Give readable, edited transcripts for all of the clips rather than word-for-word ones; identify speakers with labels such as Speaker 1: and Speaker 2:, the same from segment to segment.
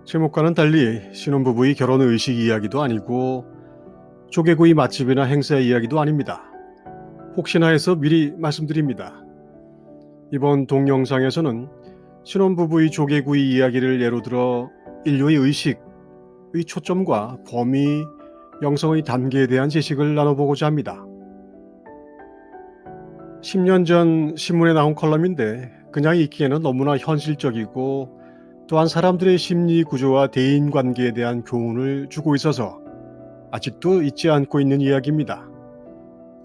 Speaker 1: 제목과는 달리 신혼부부의 결혼 의식 이야기도 아니고 조개구이 맛집이나 행사 이야기도 아닙니다. 혹시나 해서 미리 말씀드립니다. 이번 동영상에서는 신혼부부의 조개구이 이야기를 예로 들어 인류의 의식의 초점과 범위, 영성의 단계에 대한 지식을 나눠보고자 합니다. 10년 전 신문에 나온 컬럼인데 그냥 읽기에는 너무나 현실적이고 또한 사람들의 심리 구조와 대인관계에 대한 교훈을 주고 있어서 아직도 잊지 않고 있는 이야기입니다.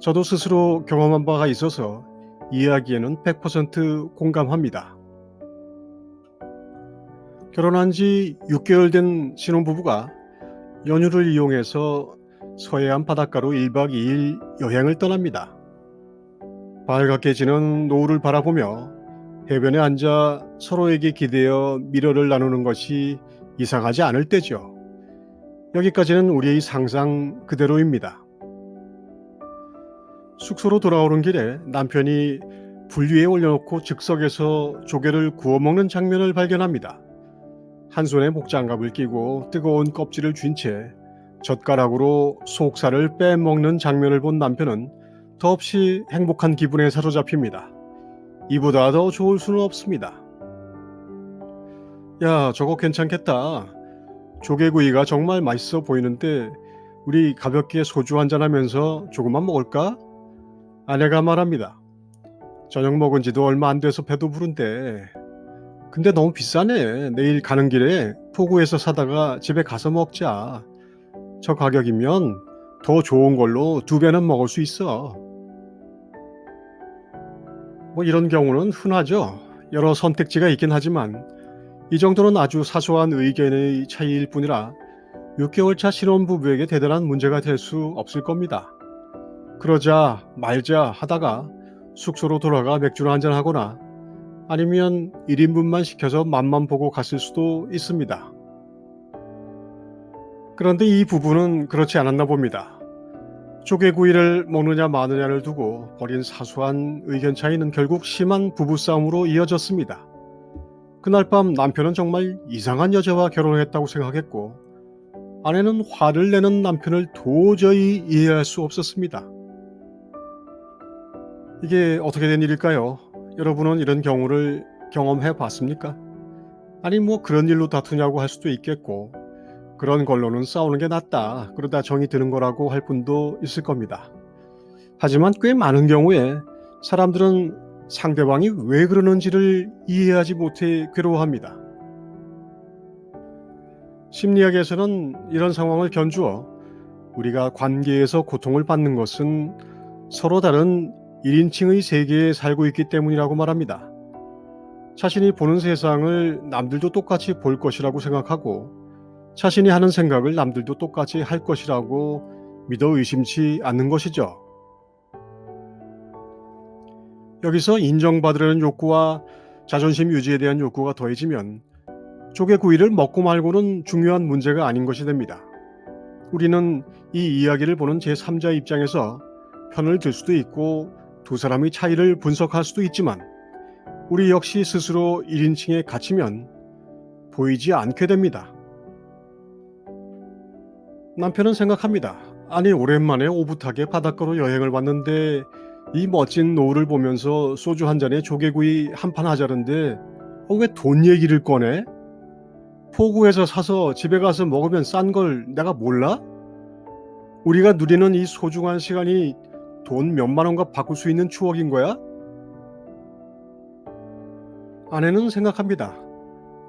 Speaker 1: 저도 스스로 경험한 바가 있어서 이야기에는 100% 공감합니다. 결혼한 지 6개월 된 신혼부부가 연휴를 이용해서 서해안 바닷가로 1박 2일 여행을 떠납니다. 밝게 지는 노을을 바라보며 해변에 앉아 서로에게 기대어 미러를 나누는 것이 이상하지 않을 때죠. 여기까지는 우리의 상상 그대로입니다. 숙소로 돌아오는 길에 남편이 불 위에 올려놓고 즉석에서 조개를 구워 먹는 장면을 발견합니다. 한 손에 목장갑을 끼고 뜨거운 껍질을 쥔 채 젓가락으로 속살을 빼먹는 장면을 본 남편은 더없이 행복한 기분에 사로잡힙니다. 이보다 더 좋을 수는 없습니다. 야, 저거 괜찮겠다. 조개구이가 정말 맛있어 보이는데 우리 가볍게 소주 한잔하면서 조금만 먹을까? 아내가 말합니다. 저녁 먹은 지도 얼마 안 돼서 배도 부른데. 근데 너무 비싸네. 내일 가는 길에 포구에서 사다가 집에 가서 먹자. 저 가격이면 더 좋은 걸로 2배는 먹을 수 있어. 뭐 이런 경우는 흔하죠. 여러 선택지가 있긴 하지만 이 정도는 아주 사소한 의견의 차이일 뿐이라 6개월 차 신혼부부에게 대단한 문제가 될 수 없을 겁니다. 그러자 말자 하다가 숙소로 돌아가 맥주를 한잔하거나 아니면 1인분만 시켜서 맛만 보고 갔을 수도 있습니다. 그런데 이 부부는 그렇지 않았나 봅니다. 조개구이를 먹느냐 마느냐를 두고 벌인 사소한 의견 차이는 결국 심한 부부싸움으로 이어졌습니다. 그날 밤 남편은 정말 이상한 여자와 결혼했다고 생각했고 아내는 화를 내는 남편을 도저히 이해할 수 없었습니다. 이게 어떻게 된 일일까요? 여러분은 이런 경우를 경험해 봤습니까? 아니 뭐 그런 일로 다투냐고 할 수도 있겠고 그런 걸로는 싸우는 게 낫다 그러다 정이 드는 거라고 할 분도 있을 겁니다. 하지만 꽤 많은 경우에 사람들은 상대방이 왜 그러는지를 이해하지 못해 괴로워합니다. 심리학에서는 이런 상황을 견주어 우리가 관계에서 고통을 받는 것은 서로 다른 1인칭의 세계에 살고 있기 때문이라고 말합니다. 자신이 보는 세상을 남들도 똑같이 볼 것이라고 생각하고 자신이 하는 생각을 남들도 똑같이 할 것이라고 믿어 의심치 않는 것이죠. 여기서 인정받으려는 욕구와 자존심 유지에 대한 욕구가 더해지면 조개구이를 먹고 말고는 중요한 문제가 아닌 것이 됩니다. 우리는 이 이야기를 보는 제3자 입장에서 편을 들 수도 있고 두 사람의 차이를 분석할 수도 있지만 우리 역시 스스로 1인칭에 갇히면 보이지 않게 됩니다. 남편은 생각합니다. 아니 오랜만에 오붓하게 바닷가로 여행을 왔는데 이 멋진 노을을 보면서 소주 한 잔에 조개구이 한 판 하자는데 왜 돈 얘기를 꺼내? 포구에서 사서 집에 가서 먹으면 싼 걸 내가 몰라? 우리가 누리는 이 소중한 시간이 돈 몇만 원과 바꿀 수 있는 추억인 거야? 아내는 생각합니다.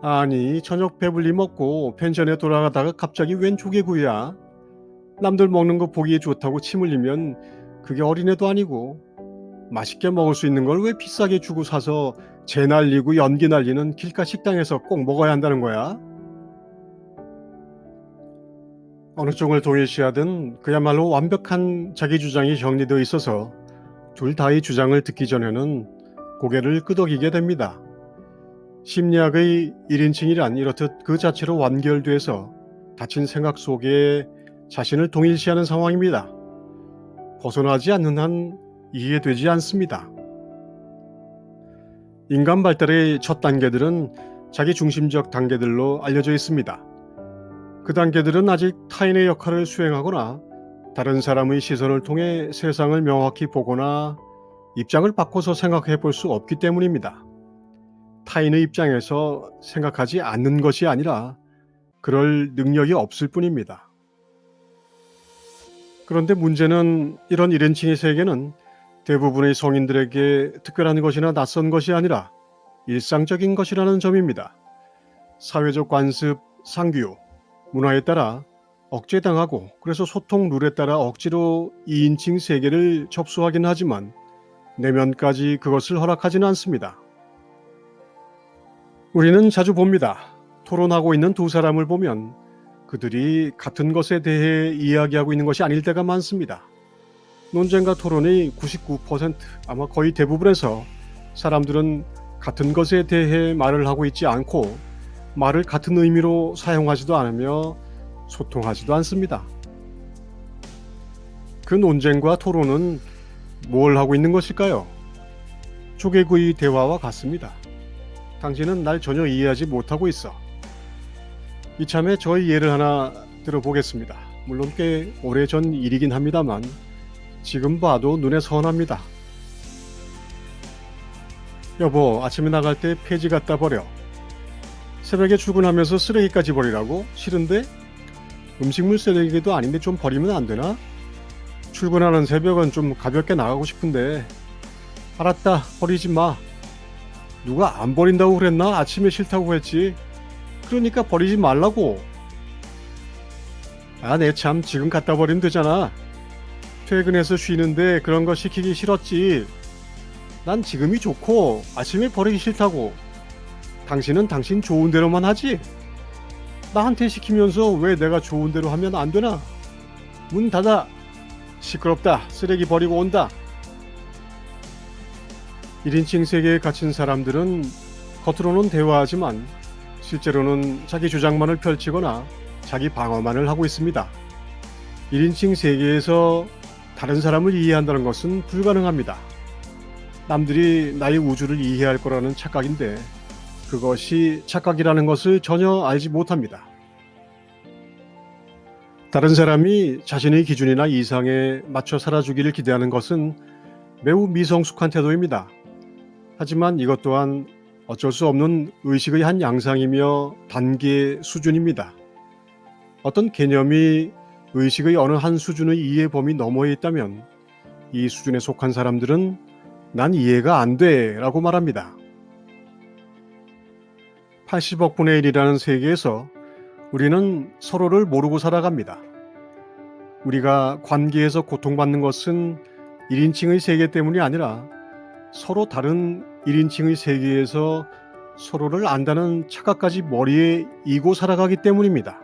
Speaker 1: 아니 저녁 배불리 먹고 펜션에 돌아가다가 갑자기 웬 조개구이야? 남들 먹는 거 보기에 좋다고 침 흘리면 그게 어린애도 아니고 맛있게 먹을 수 있는 걸 왜 비싸게 주고 사서 재 날리고 연기 날리는 길가 식당에서 꼭 먹어야 한다는 거야? 어느 쪽을 동일시하든 그야말로 완벽한 자기 주장이 정리되어 있어서 둘 다의 주장을 듣기 전에는 고개를 끄덕이게 됩니다. 심리학의 1인칭이란 이렇듯 그 자체로 완결돼서 닫힌 생각 속에 자신을 동일시하는 상황입니다. 벗어나지 않는 한 이해되지 않습니다. 인간 발달의 첫 단계들은 자기 중심적 단계들로 알려져 있습니다. 그 단계들은 아직 타인의 역할을 수행하거나 다른 사람의 시선을 통해 세상을 명확히 보거나 입장을 바꿔서 생각해 볼 수 없기 때문입니다. 타인의 입장에서 생각하지 않는 것이 아니라 그럴 능력이 없을 뿐입니다. 그런데 문제는 이런 1인칭의 세계는 대부분의 성인들에게 특별한 것이나 낯선 것이 아니라 일상적인 것이라는 점입니다. 사회적 관습, 상규, 문화에 따라 억제당하고 그래서 소통 룰에 따라 억지로 2인칭 세계를 접수하긴 하지만 내면까지 그것을 허락하지는 않습니다. 우리는 자주 봅니다. 토론하고 있는 두 사람을 보면 그들이 같은 것에 대해 이야기하고 있는 것이 아닐 때가 많습니다. 논쟁과 토론의 99%, 아마 거의 대부분에서 사람들은 같은 것에 대해 말을 하고 있지 않고 말을 같은 의미로 사용하지도 않으며 소통하지도 않습니다. 그 논쟁과 토론은 뭘 하고 있는 것일까요? 조개구이 대화와 같습니다. 당신은 날 전혀 이해하지 못하고 있어. 이참에 저의 예를 하나 들어보겠습니다. 물론 꽤 오래전 일이긴 합니다만 지금 봐도 눈에 선합니다. 여보, 아침에 나갈 때 폐지 갖다 버려. 새벽에 출근하면서 쓰레기까지 버리라고? 싫은데? 음식물 쓰레기도 아닌데 좀 버리면 안 되나? 출근하는 새벽은 좀 가볍게 나가고 싶은데. 알았다, 버리지 마. 누가 안 버린다고 그랬나? 아침에 싫다고 했지. 그러니까 버리지 말라고. 아, 내 참, 지금 갖다 버리면 되잖아. 퇴근해서 쉬는데 그런 거 시키기 싫었지. 난 지금이 좋고 아침에 버리기 싫다고. 당신은 당신 좋은 대로만 하지? 나한테 시키면서 왜 내가 좋은 대로 하면 안 되나? 문 닫아. 시끄럽다. 쓰레기 버리고 온다. 1인칭 세계에 갇힌 사람들은 겉으로는 대화하지만 실제로는 자기 주장만을 펼치거나 자기 방어만을 하고 있습니다. 1인칭 세계에서 다른 사람을 이해한다는 것은 불가능합니다. 남들이 나의 우주를 이해할 거라는 착각인데 그것이 착각이라는 것을 전혀 알지 못합니다. 다른 사람이 자신의 기준이나 이상에 맞춰 살아주기를 기대하는 것은 매우 미성숙한 태도입니다. 하지만 이것 또한 어쩔 수 없는 의식의 한 양상이며 단계 수준입니다. 어떤 개념이 의식의 어느 한 수준의 이해 범위 너머에 있다면 이 수준에 속한 사람들은 난 이해가 안 돼 라고 말합니다. 80억 분의 1이라는 세계에서 우리는 서로를 모르고 살아갑니다. 우리가 관계에서 고통받는 것은 1인칭의 세계 때문이 아니라 서로 다른 1인칭의 세계에서 서로를 안다는 착각까지 머리에 이고 살아가기 때문입니다.